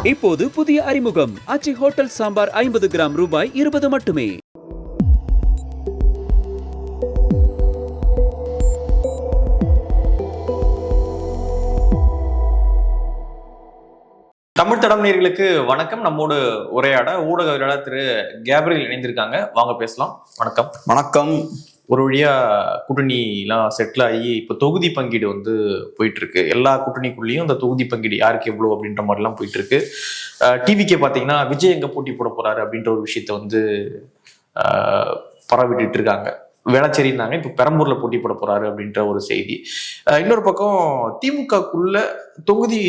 இப்போது புதிய அறிமுகம் ஆச்சி ஹோட்டல் சாம்பார் 50 கிராம் ரூபாய் 20 மட்டுமே. தமிழ் தடம் நேயர்களுக்கு வணக்கம். நம்மோடு உரையாட ஊடகவியலாளர் திரு கேப்ரியல் இணைந்திருக்காங்க. வாங்க பேசலாம். வணக்கம். வணக்கம். ஒரு வழியா கூட்டணி எல்லாம் செட்டில் ஆகி இப்போ தொகுதி பங்கீடு வந்து போயிட்டு இருக்கு. எல்லா கூட்டணிக்குள்ளேயும் இந்த தொகுதி பங்கீடு யாருக்கு எவ்வளவு அப்படின்ற மாதிரி எல்லாம் போயிட்டு இருக்கு. டிவிக்கே பாத்தீங்கன்னா விஜய் எங்க போட்டி போட போறாரு அப்படின்ற ஒரு விஷயத்த வந்து பரவிட்டு இருக்காங்க. வேளச்சேரினாங்க, இப்ப பெரம்பூர்ல போட்டி போட போறாரு அப்படின்ற ஒரு செய்தி. இன்னொரு பக்கம் திமுகக்குள்ள தொகுதி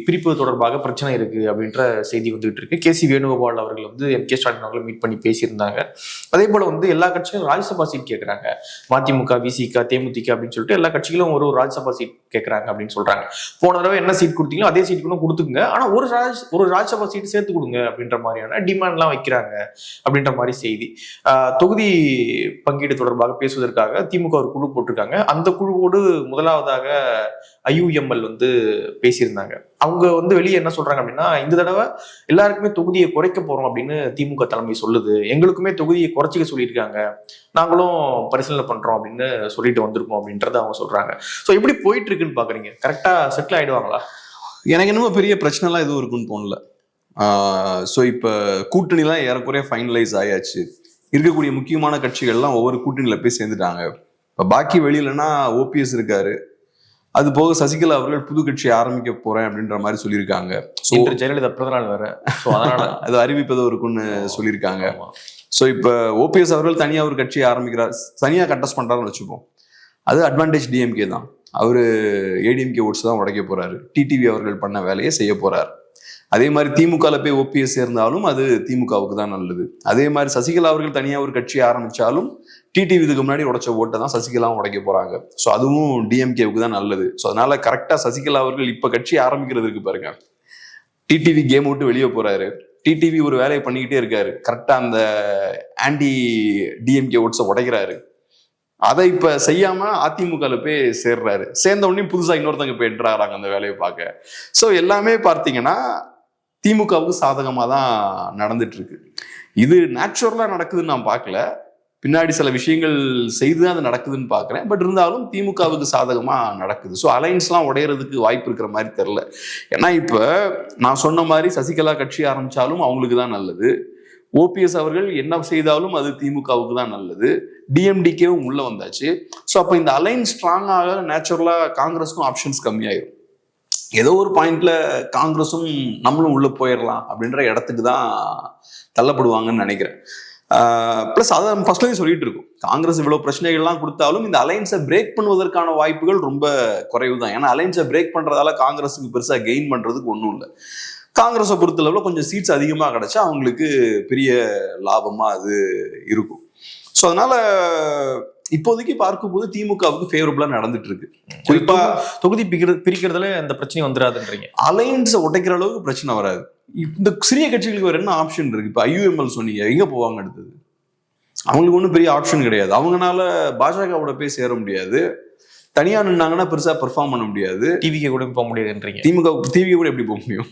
பிரிப்பு தொடர்பாக பிரச்சனை இருக்கு அப்படின்ற செய்தி வந்துகிட்டு இருக்கு. கேசி வேணுகோபால் அவர்கள் வந்து எம்.கே. ஸ்டாலின் அவர்களை மீட் பண்ணி பேசியிருந்தாங்க. அதே போல வந்து எல்லா கட்சிகளும் ராஜ்யசபா சீட் கேட்கறாங்க. மதிமுக, விசிக, தேமுதிக அப்படின்னு சொல்லிட்டு எல்லா கட்சிகளும் ஒரு ராஜ்யசபா சீட் கேட்கறாங்க அப்படின்னு சொல்றாங்க. போன தடவை என்ன சீட் கொடுத்தீங்களோ அதே சீட் கூட கொடுத்துக்குங்க, ஆனா ஒரு ராஜ்யசபா சீட் சேர்த்து கொடுங்க அப்படின்ற மாதிரியான டிமாண்ட் எல்லாம் வைக்கிறாங்க அப்படின்ற மாதிரி செய்தி. தொகுதி பங்கீடு தொடர்பாக பேசுவதற்காக திமுக ஒரு குழு போட்டிருக்காங்க. அந்த குழுவோடு முதலாவதாக ஐயுஎம்எல் வந்து பேசியிருந்தாங்க. அவங்க வந்து வெளியே என்ன சொல்றாங்க அப்படின்னா, இந்த தடவை எல்லாருக்குமே தொகுதியை குறைக்க போறோம் அப்படின்னு திமுக தலைமை சொல்லுது, எங்களுக்குமே தொகுதியை குறைச்சிக்க சொல்லியிருக்காங்க, நாங்களும் பரிசீலனை பண்றோம் அப்படின்னு சொல்லிட்டு வந்திருக்கோம் அப்படின்றத அவங்க சொல்றாங்க. ஸோ எப்படி போயிட்டு இருக்குன்னு பாக்குறீங்க? கரெக்டா செட்டில் ஆயிடுவாங்களா? எனக்கு என்னமோ பெரிய பிரச்சனை எல்லாம் எதுவும் இருக்குன்னு தோணல. ஸோ இப்ப கூட்டணிலாம் ஏறக்குறைய ஃபைனலைஸ் ஆயாச்சு. இருக்கக்கூடிய முக்கியமான கட்சிகள்லாம் ஒவ்வொரு கூட்டணியில போய் சேர்ந்துட்டாங்க. இப்ப பாக்கி வெளியிலன்னா ஓபிஎஸ் இருக்காரு, அது போக சசிகலா அவர்கள் புது கட்சி ஆரம்பிக்க போறேன் அப்படின்ற மாதிரி சொல்லியிருக்காங்க. ஜெயலலிதா பிறந்த நாள் வேற, அது அறிவிப்பதோ இருக்குன்னு சொல்லியிருக்காங்க. ஸோ இப்ப ஓபிஎஸ் அவர்கள் தனியா ஒரு கட்சி ஆரம்பிக்கிறார், தனியா கண்டெஸ்ட் பண்றாருன்னு வச்சுப்போம். அது அட்வான்டேஜ் டிஎம்கே தான். அவரு ஏடிஎம்கே ஓட்ஸ் தான் உடைக்க போறாரு. டிடிவி அவர்கள் பண்ண வேலையை செய்ய போறாரு. அதே மாதிரி திமுகல போய் ஓபிஎஸ் இருந்தாலும் அது திமுகவுக்கு தான் நல்லது. அதே மாதிரி சசிகலா அவர்கள் தனியா ஒரு கட்சி ஆரம்பிச்சாலும் டிடிவி இதுக்கு முன்னாடி உடைச்ச ஓட்டை தான் சசிகலாவும் உடைக்க போறாங்க. ஸோ அதுவும் டிஎம்கேவுக்கு தான் நல்லது. ஸோ அதனால கரெக்டா சசிகலா அவர்கள் இப்ப கட்சி ஆரம்பிக்கிறதுக்கு பாருங்க, டிடிவி கேம் விட்டு வெளியே போறாரு. டிடிவி ஒரு வேலையை பண்ணிக்கிட்டே இருக்காரு, கரெக்டா அந்த ஆன்டி டிஎம்கே ஓட்ஸை உடைக்கிறாரு. அதை இப்ப செய்யாம அதிமுகல போய் சேர்றாரு. சேர்ந்த உடனே புதுசா இன்னொருத்தங்க போய் என்ட்ராறாங்க அந்த வேலையை பார்க்க. ஸோ எல்லாமே பார்த்தீங்கன்னா திமுகவுக்கு சாதகமா தான் நடந்துட்டு இருக்கு. இது நேச்சுரலா நடக்குதுன்னு நான் பார்க்கல, பின்னாடி சில விஷயங்கள் செய்துதான் அது நடக்குதுன்னு பாக்குறேன். பட் இருந்தாலும் திமுகவுக்கு சாதகமா நடக்குது. ஸோ அலைன்ஸ்லாம் உடையறதுக்கு வாய்ப்பு இருக்கிற மாதிரி தெரியல. ஏன்னா இப்ப நான் சொன்ன மாதிரி சசிகலா கட்சி ஆரம்பிச்சாலும் அவங்களுக்கு தான் நல்லது, ஓபிஎஸ் அவர்கள் என்ன செய்தாலும் அது திமுகவுக்கு தான் நல்லது, டிஎம்டிகேவும் உள்ள வந்தாச்சு. ஸோ அப்போ இந்த அலைன்ஸ் ஸ்ட்ராங்காக நேச்சுரலா காங்கிரஸுக்கும் ஆப்ஷன்ஸ் கம்மியாயிரும். ஏதோ ஒரு பாயிண்ட்ல காங்கிரஸும் நம்மளும் உள்ள போயிடலாம் அப்படின்ற இடத்துக்கு தான் தள்ளப்படுவாங்கன்னு நினைக்கிறேன். பிளஸ் அதை நம்ம ஃபர்ஸ்ட்லேயும் சொல்லிட்டு இருக்கோம், காங்கிரஸ் இவ்வளவு பிரச்சனைகள்லாம் கொடுத்தாலும் இந்த அலைன்ஸை பிரேக் பண்ணுவதற்கான வாய்ப்புகள் ரொம்ப குறைவு தான். ஏன்னா அலைன்ஸை பிரேக் பண்றதால காங்கிரஸுக்கு பெருசா கெயின் பண்றதுக்கு ஒன்றும் இல்லை. காங்கிரஸை பொறுத்தளவுல கொஞ்சம் சீட்ஸ் அதிகமா கிடைச்சா அவங்களுக்கு பெரிய லாபமா அது இருக்கும். ஸோ அதனால இப்போதைக்கு பார்க்கும்போது திமுகவுக்கு ஃபேவரபிளா நடந்துட்டு இருக்கு. குறிப்பா தொகுதி பிரிக்கிறதுல அந்த பிரச்சனை வந்துடாதுன்றீங்க. அலைன்ஸை உடைக்கிற அளவுக்கு பிரச்சனை வராது. இந்த சிறிய கட்சிகளுக்கு வேற என்ன ஆப்ஷன் இருக்கு? இப்ப ஐயுஎம்எல் சொன்னீங்க, எங்க போவாங்க அடுத்தது? அவங்களுக்கு ஒன்றும் பெரிய ஆப்ஷன் கிடையாது. அவங்கனால பாஜகவோட போய் சேர முடியாது, தனியா நின்னாங்கன்னா பெருசா பெர்ஃபார்ம் பண்ண முடியாது, டிவிக்கு கூட போக முடியாதுன்றீங்க. டிவி கூட எப்படி போக முடியும்?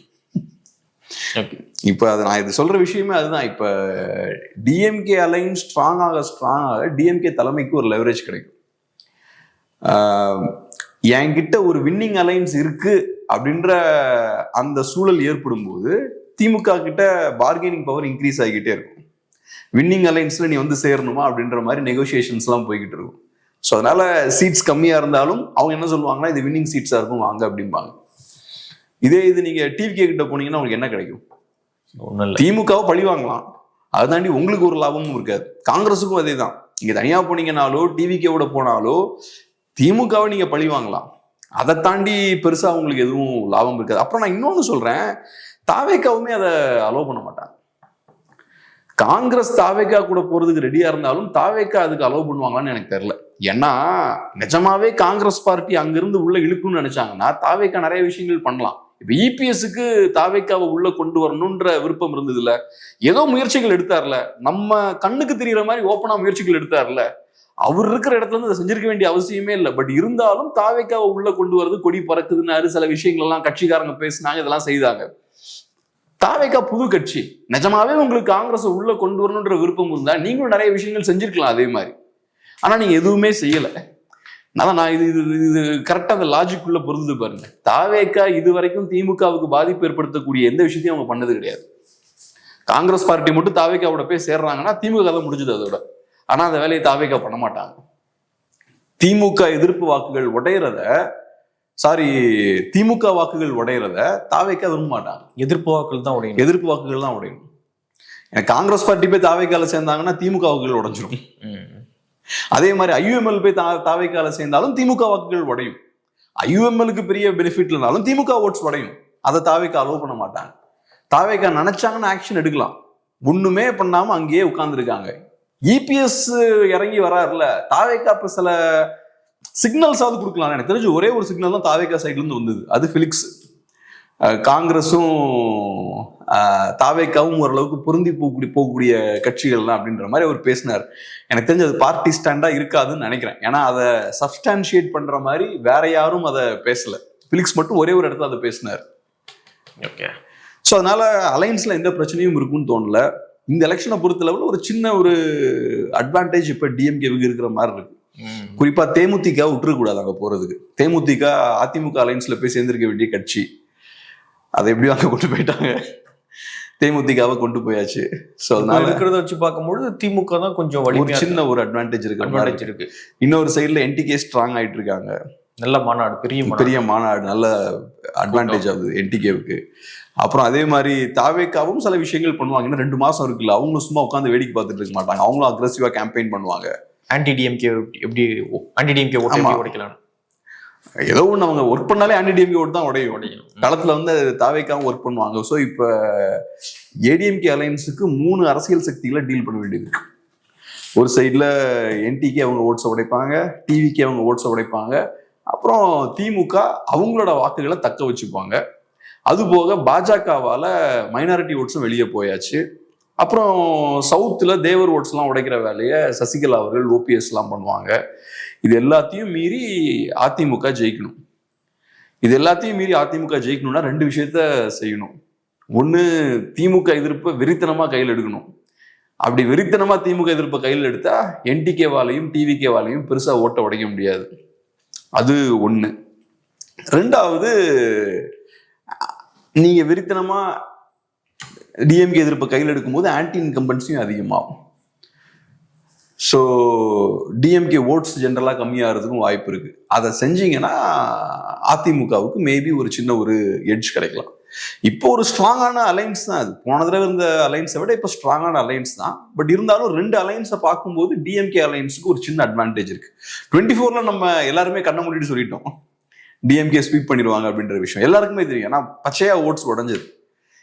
இப்ப அது நான் இது சொல்ற விஷயமே அதுதான். இப்ப டிஎம்கே அலைன்ஸ் ஸ்ட்ராங்காக டிஎம்கே தலைமைக்கு ஒரு லெவரேஜ் கிடைக்கும். என்கிட்ட ஒரு வின்னிங் அலைன்ஸ் இருக்கு அப்படின்ற அந்த சூழல் ஏற்படும் போது திமுக கிட்ட பார்கெனிங் பவர் இன்க்ரீஸ் ஆகிக்கிட்டே இருக்கும். வின்னிங் அலைன்ஸ்ல நீ வந்து சேரணுமா அப்படின்ற மாதிரி நெகோசியேஷன்ஸ் எல்லாம் போய்கிட்டு இருக்கும். ஸோ அதனால சீட்ஸ் கம்மியா இருந்தாலும் அவங்க என்ன சொல்லுவாங்கன்னா, இது வின்னிங் சீட்ஸா இருக்கும் வாங்க அப்படிம்பாங்க. இதே இது நீங்க டிவிகே கிட்ட போனீங்கன்னா உங்களுக்கு என்ன கிடைக்கும்? திமுகவை பழி வாங்கலாம், அதை தாண்டி உங்களுக்கு ஒரு லாபமும் இருக்காது. காங்கிரஸுக்கும் அதே தான். நீங்க தனியா போனீங்கன்னாலோ டிவிகேவோட போனாலோ திமுகவை நீங்க பழி வாங்கலாம், அதை தாண்டி பெருசா உங்களுக்கு எதுவும் லாபம் இருக்காது. அப்புறம் நான் இன்னொன்னு சொல்றேன், தாவேக்காவுமே அதை அலோவ் பண்ண மாட்டாங்க. காங்கிரஸ் தாவேக்கா கூட போறதுக்கு ரெடியா இருந்தாலும் தாவேக்கா அதுக்கு அலோவ் பண்ணுவாங்களான்னு எனக்கு தெரியல. ஏன்னா நிஜமாவே காங்கிரஸ் பார்ட்டி அங்கிருந்து உள்ள இழுக்குன்னு நினைச்சாங்கன்னா தாவேக்கா நிறைய விஷயங்கள் பண்ணலாம். இப்ப இபிஎஸ்க்கு தாவேக்காவை உள்ள கொண்டு வரணும்ன்ற விருப்பம் இருந்தது இல்ல, ஏதோ முயற்சிகள் எடுத்தார்ல, நம்ம கண்ணுக்கு தெரியற மாதிரி ஓப்பனா முயற்சிகள் எடுத்தார்ல, அவர் இருக்கிற இடத்துல இருந்து அதை செஞ்சிருக்க வேண்டிய அவசியமே இல்லை. பட் இருந்தாலும் தாவேக்காவை உள்ள கொண்டு வரது, கொடி பறக்குதுன்னு சில விஷயங்கள் எல்லாம் கட்சிக்காரங்க பேசினாங்க, இதெல்லாம் செய்தாங்க. தாவேகா புது கட்சி, நிஜமாவே உங்களுக்கு காங்கிரஸ் உள்ள கொண்டு வரணுன்ற விருப்பம் இருந்தா நீங்களும் நிறைய விஷயங்கள் செஞ்சிருக்கலாம் அதே மாதிரி. ஆனா நீங்க எதுவுமே செய்யல. நான் இது இது இது கரெக்டா அந்த லாஜிக் உள்ள பொருந்தது பாருங்க. தாவேகா இதுவரைக்கும் திமுகவுக்கு பாதிப்பு ஏற்படுத்தக்கூடிய எந்த விஷயத்தையும் அவங்க பண்ணது கிடையாது. காங்கிரஸ் பார்ட்டி மட்டும் தாவேகாவோட போய் சேர்றாங்கன்னா திமுக தான் முடிஞ்சது அதோட. ஆனா அந்த வேலையை தாவேகா பண்ண மாட்டாங்க. திமுக எதிர்ப்பு வாக்குகள் உடையறத திமுக வாக்குகள் உடையறத தாவேகா விரும்ப மாட்டாங்க. எதிர்ப்பு வாக்குகள் தான் உடையணும். எதிர்ப்பு வாக்குகள் தான் உடையணும். காங்கிரஸ் பார்ட்டி போய் தாவேகால சேர்ந்தாங்கன்னா திமுக வாக்குகள் உடைஞ்சிரும். அதே மாதிரி ஐயுஎம்எல் போய் தாவேகால சேர்ந்தாலும் திமுக வாக்குகள் உடையும். ஐயுஎம்எலுக்கு பெரிய பெனிஃபிட் இல்லைனாலும் திமுக ஓட்ஸ் உடையும். அதை தாவேகா அலோவ் பண்ண மாட்டாங்க. தாவேகா நினைச்சாங்கன்னா ஆக்ஷன் எடுக்கலாம். ஒண்ணுமே பண்ணாம அங்கேயே உட்கார்ந்துருக்காங்க. இபிஎஸ் இறங்கி வராருல, தாவேகா இப்ப சில சிக்னல்ஸாவது கொடுக்கலாம். எனக்கு தெரிஞ்சு ஒரே ஒரு சிக்னல் தான் தாவேகா சைட்ல இருந்து வந்தது. அது பிலிக்ஸ். காங்கிரஸும் தாவேகாவும் ஓரளவுக்கு பொருந்தி போகக்கூடிய கட்சிகள்லாம் அப்படின்ற மாதிரி அவர் பேசினார். எனக்கு தெரிஞ்சு அது பார்ட்டி ஸ்டாண்டா இருக்காதுன்னு நினைக்கிறேன். ஏன்னா அதை சப்ஸ்டான்ஷியேட் பண்ற மாதிரி வேற யாரும் அதை பேசல. பிலிக்ஸ் மட்டும் ஒரே ஒரு இடத்துல அதை பேசினார். ஓகே. ஸோ அதனால அலைன்ஸ்ல எந்த பிரச்சனையும் இருக்குன்னு தோணல. இந்த எலெக்ஷனை பொறுத்தளவுல ஒரு சின்ன ஒரு அட்வான்டேஜ் இப்ப டிஎம்கேவுக்கு இருக்கிற மாதிரி இருக்கு. குறிப்பா தேமுதிக விட்டுறக்கூடாது அங்க போறதுக்கு. தேமுதிக அதிமுக அலைன்ஸ்ல போய் சேர்ந்திருக்க வேண்டிய கட்சி. அதை எப்படியும் அங்க கொண்டு போயிட்டாங்க. தேமுதிகவை கொண்டு போயாச்சு. ஸோ அதனால இருக்கிறத வச்சு பார்க்கும்போது திமுக தான் கொஞ்சம் ஒரு சின்ன ஒரு அட்வான்டேஜ் இருக்கு. இன்னொரு சைட்ல என்டிகே ஸ்ட்ராங் ஆயிட்டு இருக்காங்க. நல்ல மாநாடு, பெரிய மாநாடு, நல்ல அட்வான்டேஜ் ஆகுது என்டிகேவுக்கு. அப்புறம் அதே மாதிரி தாவேகாவும் சில விஷயங்கள் பண்ணுவாங்க. இன்னும் 2 மாசம் இருக்குல்ல, அவங்களும் சும்மா உட்காந்து வேடிக்கை பார்த்துட்டு இருக்க மாட்டாங்க. அவங்களும் அக்ரெசிவா கேம்பெயின் பண்ணுவாங்க. ஆன்டி டிஎம்கே உடைக்கலாம். ஏதோ ஒன்று அவங்க ஒர்க் பண்ணாலே ஆன்டி டிஎம்கே ஓட்டு தான் உடையும். களத்துல வந்து தாவேகாவும் ஒர்க் பண்ணுவாங்க. ஸோ இப்போ ஏடிஎம்கே அலையன்ஸுக்கு 3 அரசியல் சக்திகளை டீல் பண்ண வேண்டியது இருக்கு. ஒரு சைட்ல என்டிகே அவங்க ஓட்ஸை உடைப்பாங்க, டிவிகே அவங்க ஓட்ஸை உடைப்பாங்க. அப்புறம் திமுக அவங்களோட வாக்குகளை தக்க வச்சுப்பாங்க. அது போக பாஜகவால மைனாரிட்டி ஓட்ஸும் வெளியே போயாச்சு. அப்புறம் சவுத்துல தேவர் ஓட்ஸ் எல்லாம் உடைக்கிற வேலையை சசிகலா அவர்கள், ஓபிஎஸ் எல்லாம் பண்ணுவாங்க. இது எல்லாத்தையும் மீறி அதிமுக ஜெயிக்கணும். இது எல்லாத்தையும் மீறி அதிமுக ஜெயிக்கணும்னா 2 விஷயத்த செய்யணும். ஒண்ணு, திமுக எதிர்ப்பை வெறித்தனமா கையில் எடுக்கணும். அப்படி வெறித்தனமா திமுக எதிர்ப்பை கையில் எடுத்தா என்டிகேவாலையும் டிவிகேவாலையும் பெருசா ஓட்ட உடைக்க முடியாது. அது ஒண்ணு. 2வது, நீங்க வெறித்தனமா டிஎம்கே எதிர்ப்பை கையில் எடுக்கும் போது ஆன்டி இன்கம்பன்சியும் அதிகமாகும். ஸோ டிஎம்கே ஓட்ஸ் ஜென்ரலா கம்மியாகிறதுக்கும் வாய்ப்பு இருக்கு. அதை செஞ்சீங்கன்னா அதிமுகவுக்கு மேபி ஒரு சின்ன ஒரு எட்ஜ் கிடைக்கலாம். இப்போ ஒரு ஸ்ட்ராங்கான அலைன்ஸ் தான் அது. போன தடவை இருந்த அலைன்ஸை விட இப்போ ஸ்ட்ராங்கான அலைன்ஸ் தான். பட் இருந்தாலும் 2 அலைன்ஸை பார்க்கும்போது டிஎம்கே அலைன்ஸுக்கு ஒரு சின்ன அட்வான்டேஜ் இருக்கு. 24ல நம்ம எல்லாருமே கண்ணை மூடிட்டு சொல்லிட்டோம் டிஎம்கே ஸ்வீப் பண்ணிடுவாங்க அப்படின்ற விஷயம் எல்லாருக்குமே தெரியும். ஏன்னா பச்சையா ஓட்ஸ் உடஞ்சது.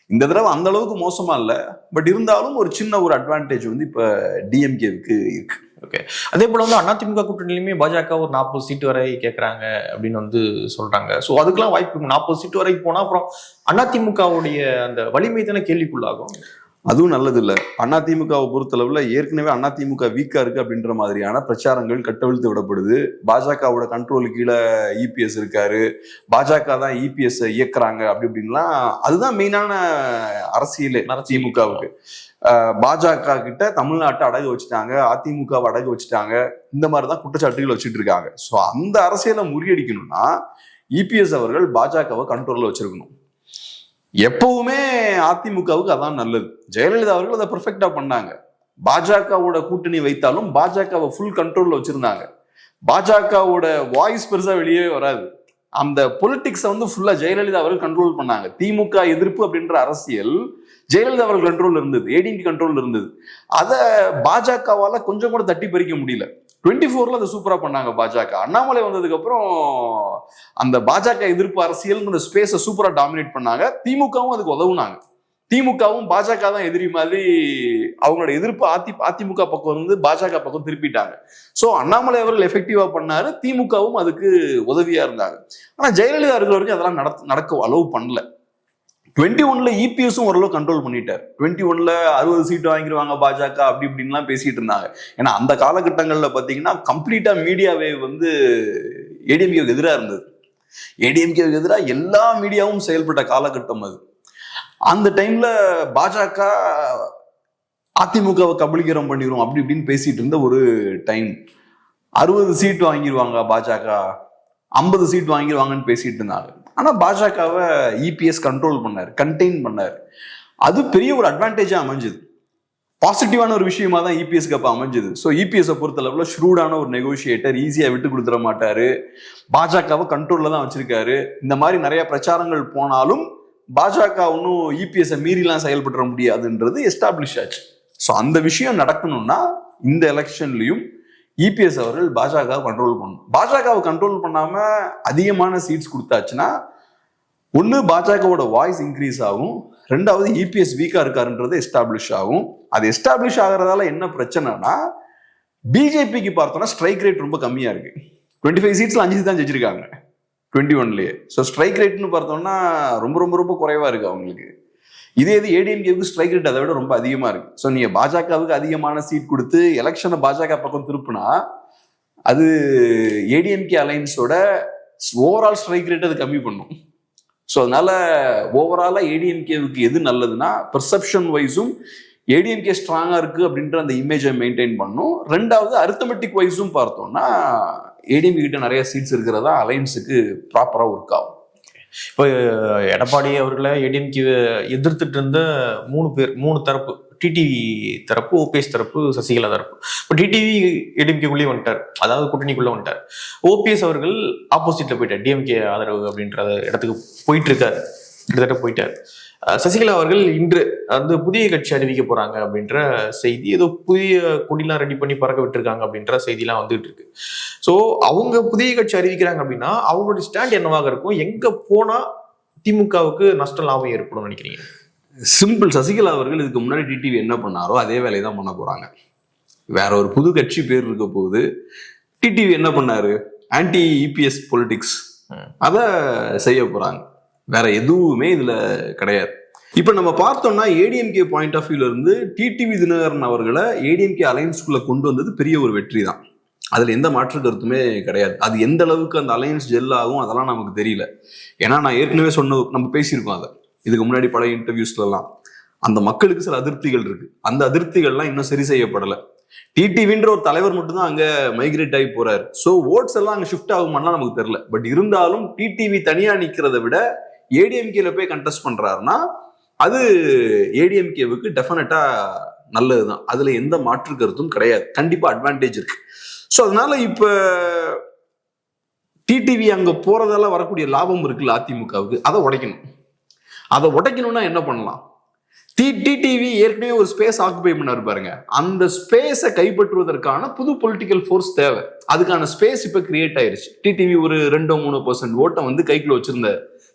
இந்த தடவை அந்த அளவுக்கு மோசமா இல்லை. பட் இருந்தாலும் ஒரு சின்ன ஒரு அட்வான்டேஜ் வந்து இப்ப டிஎம்கேவுக்கு இருக்கு. ஓகே. அதே போல வந்து அதிமுக கூட்டணியிலுமே பாஜக ஒரு 40 சீட்டு வரை கேட்கறாங்க அப்படின்னு வந்து சொல்றாங்க. ஸோ அதுக்கெல்லாம் வாய்ப்பு 40 சீட்டு வரைக்கும் போனா அப்புறம் அதிமுகவுடைய அந்த வலிமை தானே கேள்விக்குள்ளாகும். அதுவும் நல்லது இல்லை. அதிமுகவை பொறுத்தளவுல ஏற்கனவே அதிமுக வீக்கா இருக்கு அப்படின்ற மாதிரியான பிரச்சாரங்கள் கட்டவிழ்த்து விடப்படுது. பாஜகவோட கண்ட்ரோலு கீழே இபிஎஸ் இருக்காரு, பாஜக தான் இபிஎஸ் இயக்குறாங்க அப்படி இப்படின்லாம். அதுதான் மெயினான அரசியலே திமுகவுக்கு. பாஜக கிட்ட தமிழ்நாட்டை அடகு வச்சுட்டாங்க, அதிமுகவை அடகு வச்சுட்டாங்க, இந்த மாதிரிதான் குற்றச்சாட்டுகள் வச்சுட்டு இருக்காங்க. ஸோ அந்த அரசியலை முறியடிக்கணும்னா இபிஎஸ் அவர்கள் பாஜகவை கண்ட்ரோல்ல வச்சிருக்கணும். எப்பவுமே அதிமுகவுக்கு அதான் நல்லது. ஜெயலலிதா அவர்கள் அதை பெர்ஃபெக்டா பண்ணாங்க. பாஜகவோட கூட்டணி வைத்தாலும் பாஜகவை ஃபுல் கண்ட்ரோல்ல வச்சிருந்தாங்க. பாஜகவோட வாய்ஸ் பெருசா வெளியே வராது. அந்த பொலிட்டிக்ஸை வந்து ஃபுல்லா ஜெயலலிதா அவர்கள் கண்ட்ரோல் பண்ணாங்க. திமுக எதிர்ப்பு அப்படின்ற அரசியல் ஜெயலலிதா அவர்கள் கண்ட்ரோல் இருந்தது, ஏடிஎம்கே கண்ட்ரோல் இருந்தது. அதை பாஜகவால கொஞ்சம் கூட தட்டி பறிக்க முடியல. 24ல அதை சூப்பரா பண்ணாங்க பாஜக. அண்ணாமலை வந்ததுக்கு அப்புறம் அந்த பாஜக எதிர்ப்பு அரசியல் ஸ்பேஸை சூப்பரா டாமினேட் பண்ணாங்க. திமுகவும் அதுக்கு உதவுனாங்க. திமுகவும் பாஜக தான் எதிரி மாதிரி அவங்களோட எதிர்ப்பு அதிமுக பக்கம் வந்து பாஜக பக்கம் திருப்பிட்டாங்க. ஸோ அண்ணாமலை அவர்கள் எஃபெக்டிவா பண்ணாரு, திமுகவும் அதுக்கு உதவியா இருந்தாங்க. ஆனா ஜெயலலிதா இருக்கிற வரைக்கும் அதெல்லாம் நடக்க அலோவ் பண்ணல. 21ல இபிஎஸும் ஓரளவு கண்ட்ரோல் பண்ணிட்டார். 21ல 60 சீட்டு வாங்கிடுவாங்க பாஜக அப்படி இப்படின்லாம் பேசிட்டு இருந்தாங்க. ஏன்னா அந்த காலகட்டங்கள்ல பாத்தீங்கன்னா கம்ப்ளீட்டா மீடியாவே வந்து ஏடிஎம்கேவுக்கு எதிராக இருந்தது. ஏடிஎம்கேவுக்கு எதிராக எல்லா மீடியாவும் செயல்பட்ட காலகட்டம் அது. அந்த டைம்ல பாஜக அதிமுகவை கபலீகரம் பண்ணிடும் அப்படி இப்படின்னு பேசிட்டு இருந்த ஒரு டைம். 60 சீட் வாங்கிடுவாங்க பாஜக, 50 சீட் வாங்கிடுவாங்கன்னு பேசிட்டு இருந்தாங்க. ஆனா பாஜகவை இபிஎஸ் கண்ட்ரோல் பண்ணாரு, கண்டெயின் பண்ணாரு. அது பெரிய ஒரு அட்வான்டேஜா அமைஞ்சது, பாசிட்டிவான ஒரு விஷயமா தான் இபிஎஸ்க்கு அப்ப அமைஞ்சது. ஸோ இபிஎஸ் பொறுத்தளவுல ஷ்ரூடான ஒரு நெகோசியேட்டர், ஈஸியா விட்டு கொடுத்துட மாட்டாரு, பாஜகவை கண்ட்ரோல்ல தான் வச்சிருக்காரு. இந்த மாதிரி நிறைய பிரச்சாரங்கள் போனாலும் பாஜக ஒன்னும் இபிஎஸ் மீறிலாம் செயல்பட முடியாதுன்றது எஸ்டாப்ளிஷ் ஆச்சு. ஸோ அந்த விஷயம் நடக்கணும்னா இந்த எலெக்ஷன்லயும் இபிஎஸ் அவர்கள் பாஜகவை கண்ட்ரோல் பண்ணணும். பாஜகவை கண்ட்ரோல் பண்ணாம அதிகமான சீட்ஸ் கொடுத்தாச்சுன்னா ஒண்ணு பாஜகவோட வாய்ஸ் இன்க்ரீஸ் ஆகும், ரெண்டாவது இபிஎஸ் வீக்கா இருக்காருன்றது எஸ்டாப்ளிஷ் ஆகும். அது எஸ்டாப்ளிஷ் ஆகிறதால என்ன பிரச்சனைனா, பிஜேபிக்கு பார்த்தோம்னா ஸ்ட்ரைக் ரேட் ரொம்ப கம்மியா இருக்கு. 25 சீட்ஸ்ல 5 தான் ஜெயிச்சிருக்காங்க 21லயே. ஸோ ஸ்ட்ரைக் ரேட்னு பார்த்தோம்னா ரொம்ப ரொம்ப ரொம்ப குறைவா இருக்கு அவங்களுக்கு. இதே இது ஏடிஎம்கேவுக்கு ஸ்ட்ரைக் ரேட் அதை விட ரொம்ப அதிகமா இருக்கு. ஸோ நீங்க பாஜகவுக்கு அதிகமான சீட் கொடுத்து எலெக்ஷனை பாஜக பக்கம் திருப்புனா அது ஏடிஎம்கே அலைன்ஸோட ஓவரால் ஸ்ட்ரைக் ரேட் அது கம்மி பண்ணும். ஸோ அதனால ஓவராலா ஏடிஎம்கேவுக்கு எது நல்லதுன்னா, பெர்செப்ஷன் வைஸும் ஏடிஎம்கே ஸ்ட்ராங்கா இருக்கு அப்படின்ற அந்த இமேஜை மெயின்டைன் பண்ணும். ரெண்டாவது அரித்தமெட்டிக் வைஸும் பார்த்தோம்னா ஏடிஎம்கே கிட்ட நிறைய சீட்ஸ் இருக்கிறதா அலைன்ஸுக்கு ப்ராப்பரா ஒர்க் ஆகும். இப்போ எடப்பாடி அவர்களை ஏடிஎம்கே எதிர்த்துட்டு இருந்த 3 தரப்பு, டிடிவி தரப்பு, ஓபிஎஸ் தரப்பு, சசிகலா தரப்பு. இப்போ டிடிவி ஏடிஎம்கேக்குள்ளேயே வந்துட்டார், அதாவது கூட்டணிக்குள்ள வந்துட்டார். ஓபிஎஸ் அவர்கள் ஆப்போசிட்ல போயிட்டார், டிஎம்கே ஆதரவு அப்படின்ற இடத்துக்கு போயிட்டு இருக்காரு, கிட்டத்தட்ட போயிட்டார். சசிகலா அவர்கள் இன்று வந்து புதிய கட்சி அறிவிக்க போறாங்க அப்படின்ற செய்தி, ஏதோ புதிய கொடிலாம் ரெடி பண்ணி பறக்க விட்டுருக்காங்க அப்படின்ற செய்திலாம் வந்துட்டு இருக்கு. ஸோ அவங்க புதிய கட்சி அறிவிக்கிறாங்க அப்படின்னா அவங்களுடைய ஸ்டாண்ட் என்னவாக இருக்கும்? எங்க போனா திமுகவுக்கு நஷ்டம் லாபம் ஏற்படும் நினைக்கிறீங்க? சிம்பிள். சசிகலா அவர்கள் இதுக்கு முன்னாடி டிடிவி என்ன பண்ணாரோ அதே வேலையை தான் பண்ண போறாங்க. வேற ஒரு புது கட்சி பேர் இருக்க போகுது. டிடிவி என்ன பண்ணாரு? ஆன்டி இபிஎஸ் பொலிட்டிக்ஸ் அத செய்ய போறாங்க. வேற எதுவுமே இதுல கிடையாது. இப்ப நம்ம பார்த்தோம்னா ஏடிஎம்கே பாயிண்ட் ஆஃப் வியூல இருந்து டிடிவி தினகரன் அவர்களை ஏடிஎம்கே அலையன்ஸ்குள்ள கொண்டு வந்தது பெரிய ஒரு வெற்றி தான். அதுல எந்த மாற்று கருத்துமே கிடையாது. அது எந்த அளவுக்கு அந்த அலையன்ஸ் ஜெல் ஆகும் அதெல்லாம் நமக்கு தெரியல. ஏன்னா நான் ஏற்கனவே நம்ம பேசியிருக்கோம் அதை இதுக்கு முன்னாடி பல இன்டர்வியூஸ்லாம். அந்த மக்களுக்கு சில அதிருப்திகள் இருக்கு, அந்த அதிருப்திகள்லாம் இன்னும் சரி செய்யப்படலை. டிடிவின்ற ஒரு தலைவர் மட்டும் தான் அங்க மைக்ரேட் ஆகி போறாரு. ஸோ ஓட்ஸ் எல்லாம் அங்க ஷிஃப்ட் ஆகுமான்னா நமக்கு தெரியல. பட் இருந்தாலும் டிடிவி தனியா நிக்கிறத விட ஏடிஎம்கேல போய் கண்டெஸ்ட் பண்றாருன்னா அது ஏடிஎம்கேவுக்கு டெஃபினட்டா நல்லதுதான். அதுல எந்த மாற்று கருத்தும் கிடையாது. கண்டிப்பா அட்வான்டேஜ் இருக்கு. ஸோ அதனால இப்ப டிடிவி அங்க போறதால வரக்கூடிய லாபம் இருக்குல்ல அதிமுகவுக்கு, அதை உடைக்கணும். அதை உடைக்கணும்னா என்ன பண்ணலாம்? டிடிவி ஏற்கனவே ஒரு ஸ்பேஸ் ஆக்குபை பண்ணாரு பாருங்க, அந்த ஸ்பேஸை கைப்பற்றுவதற்கான புது பொலிட்டிக்கல் ஃபோர்ஸ் தேவை. அதுக்கான ஸ்பேஸ் இப்ப கிரியேட் ஆயிருச்சு. டிடிவி ஒரு 2-3% ஓட்டை வந்து கைக்குள்ள வச்சிருந்த,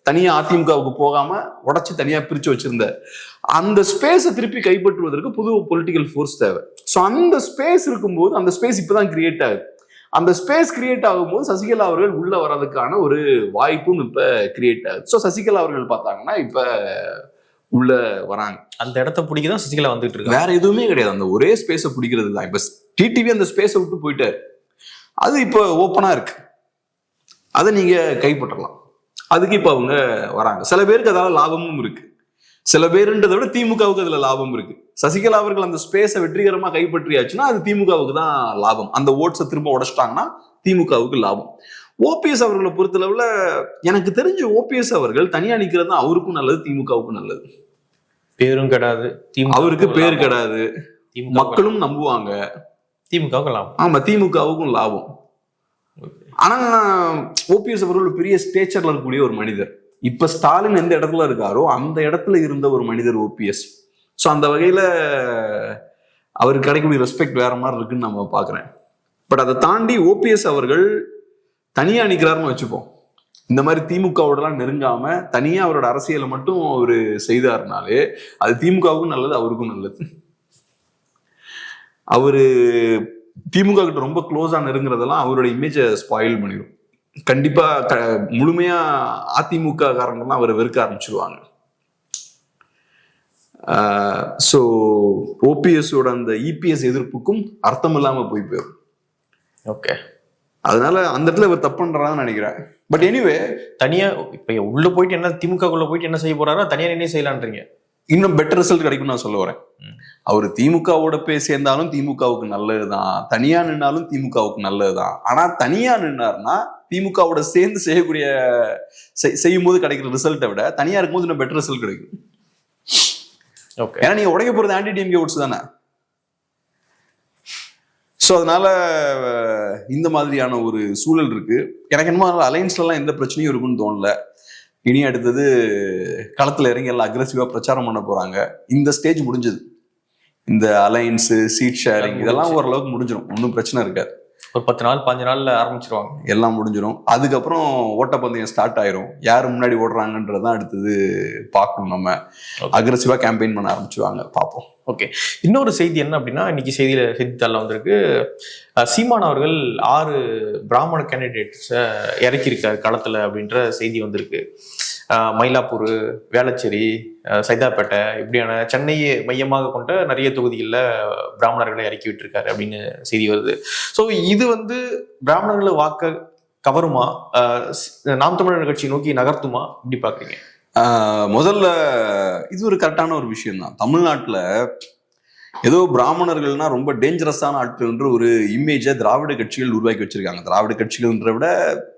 தனியா அதிமுகவுக்கு போகாம உடைச்சு தனியா பிரிச்சு வச்சிருந்த அந்த ஸ்பேஸை திருப்பி கைப்பற்றுவதற்கு புது பொலிட்டிக்கல் ஃபோர்ஸ் தேவை. ஸோ அந்த ஸ்பேஸ் இருக்கும்போது, அந்த ஸ்பேஸ் இப்பதான் கிரியேட் ஆகுது. அந்த ஸ்பேஸ் கிரியேட் ஆகும்போது சசிகலா அவர்கள் உள்ள வர்றதுக்கான ஒரு வாய்ப்பும் இப்ப கிரியேட் ஆகுது. ஸோ சசிகலா அவர்கள் பார்த்தாங்கன்னா இப்ப உள்ள வராங்க. அந்த இடத்த பிடிக்கதான் சசிகலா வந்துட்டு இருக்கு, வேற எதுவுமே கிடையாது. அந்த ஒரே ஸ்பேஸை பிடிக்கிறது தான். இப்ப டிடிவி அந்த ஸ்பேஸை விட்டு போயிட்டாரு, அது இப்ப ஓப்பனா இருக்கு, அதை நீங்க கைப்பற்றலாம். அதுக்கு இப்ப அவங்க வராங்க. சில பேருக்கு அதால லாபமும் இருக்கு, சில பேருன்றதை விட திமுகவுக்கு அதுல லாபம் இருக்கு. சசிகலா அவர்கள் அந்த ஸ்பேஸை வெற்றிகரமா கைப்பற்றியாச்சுன்னா அது திமுகவுக்கு தான் லாபம். அந்த ஓட்ஸை திரும்ப உடைச்சிட்டாங்கன்னா திமுகவுக்கு லாபம். ஓபிஎஸ் அவர்களை பொறுத்தளவுல எனக்கு தெரிஞ்சு ஓபிஎஸ் அவர்கள் தனியா நிக்கிறது தான் அவருக்கும் நல்லது, திமுகவுக்கும் நல்லது. பேரும் கிடையாது, அவருக்கு பேர் கிடையாது, மக்களும் நம்புவாங்க, திமுகவுக்கு லாபம். ஆமா, திமுகவுக்கும் லாபம். ஆனா ஓபிஎஸ் அவர்கள் பெரிய ஸ்டேச்சர்ல இருக்கக்கூடிய ஒரு மனிதர். இப்ப ஸ்டாலின் எந்த இடத்துல இருக்காரோ அந்த இடத்துல இருந்த ஒரு மனிதர் ஓபிஎஸ். ஸோ அந்த வகையில அவருக்கு கிடைக்கக்கூடிய ரெஸ்பெக்ட் வேற மாதிரி இருக்குன்னு நம்ம பாக்குறேன். பட் அதை தாண்டி ஓபிஎஸ் அவர்கள் தனியா நிக்கிறாருன்னு வச்சுப்போம், இந்த மாதிரி திமுகவோடலாம் நெருங்காம தனியா அவரோட அரசியலை மட்டும் அவரு செய்தாருனாலே அது திமுகவுக்கும் நல்லது, அவருக்கும் நல்லது. அவரு திமுக கிட்ட ரொம்ப க்ளோஸா நெருங்குறதெல்லாம் அவரோட இமேஜை ஸ்பாயில் பண்ணிடும். கண்டிப்பா முழுமையா அதிமுக காரங்கெல்லாம் அவரை வெறுக்க ஆரம்பிச்சிருவாங்க. ஸோ ஓபிஎஸோட அந்த இபிஎஸ் எதிர்ப்புக்கும் அர்த்தம் இல்லாம போய் போயிடும். ஓகே, அதனால அந்த இடத்துல இவர் தப்பு பண்றான்னு நினைக்கிறேன். பட் எனிவே தனியா இப்ப உள்ள போயிட்டு என்ன திமுகக்குள்ள போயிட்டு என்ன செய்ய போறாரோ தனியா என்ன செய்யலான்றீங்க. இன்னும் பெட்டர் ரிசல்ட் கிடைக்கும் நான் சொல்ல வரேன். அவர் திமுகவோட போய் சேர்ந்தாலும் திமுகவுக்கு நல்லதுதான், தனியா நின்னாலும் திமுகவுக்கு நல்லதுதான். ஆனா தனியா நின்னார்னா திமுகவோட சேர்ந்து செய்யும் போது கிடைக்கிற ரிசல்ட்டை விட தனியா இருக்கும்போது இன்னும் பெட்டர் ரிசல்ட் கிடைக்கும். ஏன்னா நீங்க உடைக்க போறது ஆன்டி டிஎம்கே ஓட்ஸ் தானே. ஸோ அதனால இந்த மாதிரியான ஒரு சூழல் இருக்கு. எனக்கு என்னமோ அலையன்ஸ்ல எல்லாம் எந்த பிரச்சனையும் இருக்குன்னு தோணல. இனி அடுத்தது களத்துல இறங்கி எல்லாம் அக்ரெசிவா பிரச்சாரம் பண்ண போறாங்க. இந்த ஸ்டேஜ் முடிஞ்சது. இந்த அலையன்ஸ், சீட் ஷேரிங் இதெல்லாம் ஓரளவுக்கு முடிஞ்சிடும். ஒன்றும் பிரச்சனை இருக்காது. ஒரு 10 நாள் 15 நாள்ல ஆரம்பிச்சிருவாங்க, எல்லாம் முடிஞ்சிடும். அதுக்கப்புறம் ஓட்டப்பந்தயம் ஸ்டார்ட் ஆயிரும். யாரு முன்னாடி ஓடுறாங்கன்றதான் அடுத்தது பார்க்கணும். நம்ம அக்ரெசிவா கேம்பெயின் பண்ண ஆரம்பிச்சுவாங்க, பார்ப்போம். ஓகே, இன்னொரு செய்தி என்ன அப்படின்னா, இன்னைக்கு செய்தித்தாள்ல வந்திருக்கு, சீமான் அவர்கள் 6 பிராமண கேண்டிடேட்ஸை இறக்கியிருக்காரு களத்துல அப்படின்ற செய்தி வந்திருக்கு. மயிலாப்பூர், வேளச்சேரி, சைதாப்பேட்டை இப்படியான சென்னையை மையமாக கொண்ட நிறைய தொகுதிகளில் பிராமணர்களை இறக்கி விட்டுருக்காரு அப்படின்னு செய்தி வருது. ஸோ இது பிராமணர்களை வாக்க கவருமா, நாம் தமிழர் கட்சியை நோக்கி நகர்த்துமா, இப்படி பாக்குறீங்க? முதல்ல இது ஒரு கரெக்டான ஒரு விஷயம் தான். தமிழ்நாட்டுல ஏதோ பிராமணர்கள்னா ரொம்ப டேஞ்சரஸான ஆட்கள்ன்ற ஒரு இமேஜை திராவிட கட்சிகள் உருவாக்கி வச்சிருக்காங்க. திராவிட கட்சிகள்ன்ற விட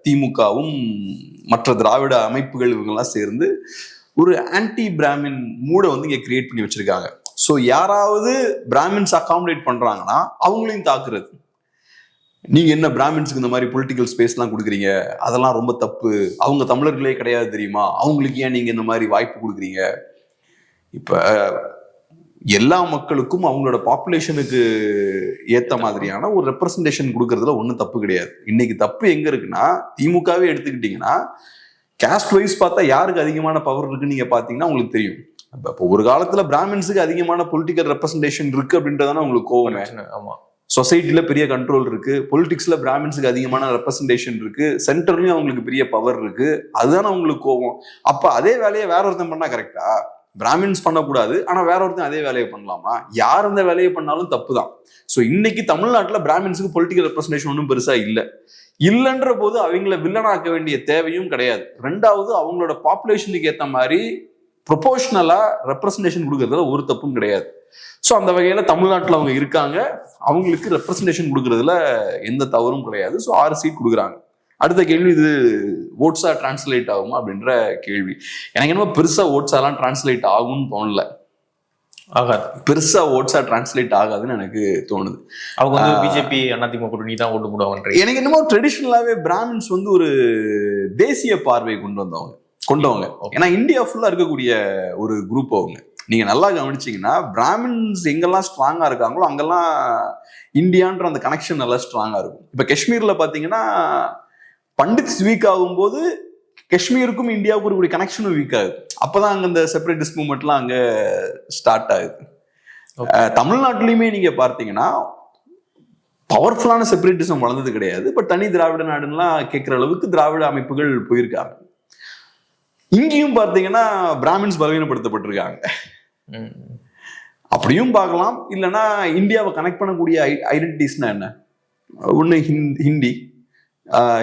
திமுகவும் மற்ற திராவிட அமைப்புகள் இவங்கெல்லாம் சேர்ந்து ஒரு ஆன்டி பிராமின் மூடை இங்க கிரியேட் பண்ணி வச்சிருக்காங்க. ஸோ யாராவது பிராமின்ஸ் அகாமடேட் பண்றாங்கன்னா அவங்களையும் தாக்குறது. நீங்க என்ன பிராமின்ஸுக்கு இந்த மாதிரி பொலிட்டிக்கல் ஸ்பேஸ்லாம் கொடுக்குறீங்க, அதெல்லாம் ரொம்ப தப்பு, அவங்க தமிழர்களே கிடையாது தெரியுமா, அவங்களுக்கு ஏன் நீங்க இந்த மாதிரி வாய்ப்பு கொடுக்குறீங்க? இப்ப எல்லா மக்களுக்கும் அவங்களோட பாப்புலேஷனுக்கு ஏத்த மாதிரியான ஒரு ரெப்ரசன்டேஷன் கொடுக்கறதுல ஒன்றும் தப்பு கிடையாது. இன்னைக்கு தப்பு எங்க இருக்குன்னா, திமுகவே எடுத்துக்கிட்டீங்கன்னா காஸ்ட் வைஸ் பார்த்தா யாருக்கு அதிகமான பவர் இருக்குன்னு நீங்க பாத்தீங்கன்னா உங்களுக்கு தெரியும். இப்போ ஒரு காலத்துல பிராமின்ஸுக்கு அதிகமான பொலிட்டிக்கல் ரெப்ரசன்டேஷன் இருக்கு அப்படின்றதான உங்களுக்கு கோவமே. ஆமா, சொசைட்டில பெரிய கண்ட்ரோல் இருக்கு, பொலிட்டிக்ஸ்ல பிராமின்ஸுக்கு அதிகமான ரெப்ரசன்டேஷன் இருக்கு, சென்டர்லயும் அவங்களுக்கு பெரிய பவர் இருக்கு, அதுதானே அவங்களுக்கு கோவம். அப்ப அதே வேலையை வேற ஒருத்தன் பண்ணா கரெக்டா? பிராமின்ஸ் பண்ணக்கூடாது, ஆனா வேற ஒருத்தன் அதே வேலையை பண்ணலாமா? யார் அந்த வேலையை பண்ணாலும் தப்பு தான். ஸோ இன்னைக்கு தமிழ்நாட்டுல பிராமின்ஸுக்கு பொலிட்டிக்கல் ரெப்ரசன்டேஷன் ஒன்றும் பெருசா இல்லைன்ற போது அவங்கள வில்லனாக்க வேண்டிய தேவையும் கிடையாது. ரெண்டாவது, அவங்களோட பாப்புலேஷனுக்கு ஏற்ற மாதிரி ப்ரொபோஷனலா ரெப்ரசன்டேஷன் கொடுக்கறதுல ஒரு தப்பும் கிடையாது. ஸோ அந்த வகையில தமிழ்நாட்டில் அவங்க இருக்காங்க, அவங்களுக்கு ரெப்ரசன்டேஷன் கொடுக்கறதுல எந்த தவறும் கிடையாது. ஸோ 6 சீட் கொடுக்குறாங்க. அடுத்த கேள்வி, இது ஓட்ஸா டிரான்ஸ்லேட் ஆகுமா அப்படின்ற கேள்வி. எனக்கு என்னமோ பெருசா ஓட்ஸாலாம் டிரான்ஸ்லேட் ஆகும்னு தோணல. ஆகாது, பெருசா ஓட்ஸா டிரான்ஸ்லேட் ஆகாதுன்னு எனக்கு தோணுது. அவங்க பிஜேபி அதிமுக கூட்டணி தான் ஓட்டு போடுவாங்க. எனக்கு என்னமோ ட்ரெடிஷனலாவே பிராமின்ஸ் ஒரு தேசிய பார்வை கொண்டவங்க. ஏன்னா இந்தியா ஃபுல்லா இருக்கக்கூடிய ஒரு குரூப் அவங்க. நீங்க நல்லா கவனிச்சீங்கன்னா பிராமின்ஸ் எங்கெல்லாம் ஸ்ட்ராங்கா இருக்காங்களோ அங்கெல்லாம் இந்தியான்ற அந்த கனெக்ஷன் நல்லா ஸ்ட்ராங்கா இருக்கும். இப்ப காஷ்மீர்ல பாத்தீங்கன்னா பண்டித்ஸ் வீக் ஆகும்போது காஷ்மீருக்கும் இந்தியாவுக்கும் இருக்கக்கூடிய கனெக்ஷனும் வீக் ஆகுது. அப்பதான் அங்க இந்த செப்பரேட்டிஸ்ட் மூவ்மெண்ட்லாம் அங்க ஸ்டார்ட் ஆகுது. தமிழ்நாட்டிலையுமே நீங்க பார்த்தீங்கன்னா பவர்ஃபுல்லான செப்பரேட்டிசம் வளர்ந்தது கிடையாது. பட் தனி திராவிட நாடுலாம் கேட்கிற அளவுக்கு திராவிட அமைப்புகள் போயிருக்காங்க. இங்கேயும் பார்த்தீங்கன்னா பிராமின்ஸ் பலவீனப்படுத்தப்பட்டிருக்காங்க. அப்படியும் பார்க்கலாம். இல்லைன்னா இந்தியாவை கனெக்ட் பண்ணக்கூடிய ஐடென்டிட்டிஸ்னா என்ன? ஒன்று ஹிந்தி,